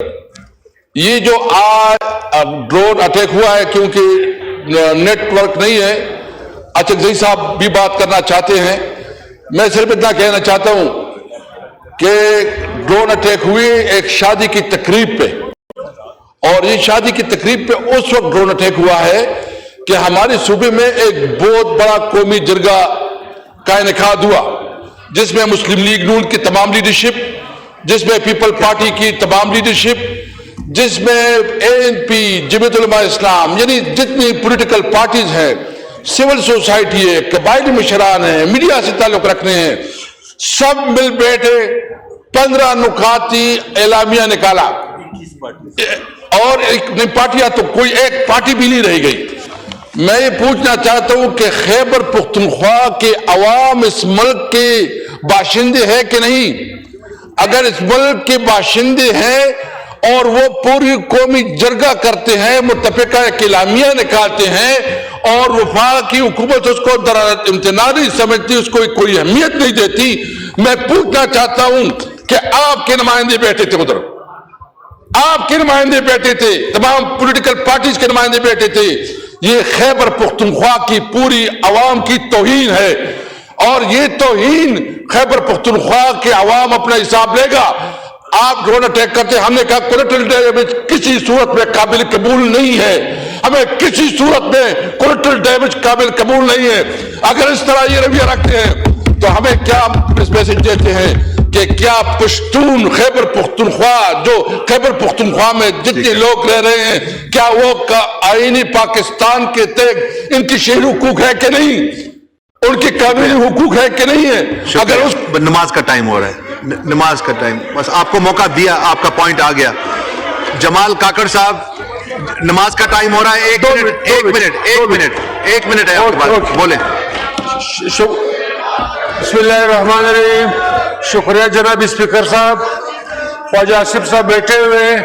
یہ جو آج ڈرون اٹیک ہوا ہے کیونکہ نیٹ ورک نہیں ہے، اچکزئی صاحب بھی بات کرنا چاہتے ہیں، میں صرف اتنا کہنا چاہتا ہوں کہ ڈرون اٹیک ہوئی ایک شادی کی تقریب پہ، اور یہ شادی کی تقریب پہ اس وقت ڈرون اٹیک ہوا ہے کہ ہمارے صوبے میں ایک بہت بڑا قومی جرگہ کا انعقاد ہوا، جس میں مسلم لیگ نون کی تمام لیڈرشپ، جس میں پیپل پارٹی کی تمام لیڈرشپ، جس میں اے این پی، جمعیت علماء اسلام، یعنی جتنی پولیٹیکل پارٹیز ہیں، سول سوسائٹی ہے، قبائلی مشران ہیں، میڈیا سے تعلق رکھنے ہیں، سب مل بیٹھے 15 نکاتی اعلامیہ نکالا، اور ایک پارٹیاں تو کوئی ایک پارٹی بھی نہیں رہ گئی۔ میں یہ پوچھنا چاہتا ہوں کہ خیبر پختونخوا کے عوام اس ملک کے باشندے ہیں کہ نہیں؟ اگر اس ملک کے باشندے ہیں اور وہ پوری قومی جرگہ کرتے ہیں، متفقہ ایک اعلامیہ نکالتے ہیں، اور وفاقی حکومت اس کو امتناع نہیں سمجھتی، اس کو کوئی اہمیت نہیں دیتی، میں پوچھنا چاہتا ہوں کہ آپ کے نمائندے بیٹھے تھے ادھر، آپ کے نمائندے بیٹھے تھے، تمام پولیٹیکل پارٹیز کے نمائندے بیٹھے تھے، یہ خیبر پختونخوا کی پوری عوام کی توہین ہے، اور یہ توہین خیبر پختونخوا کے عوام اپنا حساب لے گا۔ آپ ڈرون اٹیک کرتے، ہم نے کہا کولیٹرل ڈیمیج کسی صورت میں قابل قبول نہیں ہے، ہمیں کسی صورت میں کولیٹرل ڈیمیج قابل قبول نہیں ہے۔ اگر اس طرح یہ رویہ رکھتے ہیں تو ہمیں کیا اس میسج دیتے ہیں کہ کیا پشتون خیبر پختونخوا، جو خیبر پختونخوا میں جتنے لوگ رہ رہے ہیں، کیا وہ آئینی پاکستان کے تحت ان کی شہری حقوق ہے کہ نہیں، ان کی قانونی حقوق ہے کہ نہیں ہے؟ اگر اس نماز کا ٹائم ہو رہا ہے، نماز کا ٹائم، بس آپ کو موقع دیا، آپ کا پوائنٹ آ گیا۔ جمال کاکڑ صاحب، نماز کا ٹائم ہو رہا ہے، ایک منٹ ہے آپ کے پاس، بولیں۔ بسم اللہ الرحمن الرحیم۔ شکریہ جناب اسپیکر صاحب، خواجہ آصف صاحب بیٹھے ہوئے ہیں۔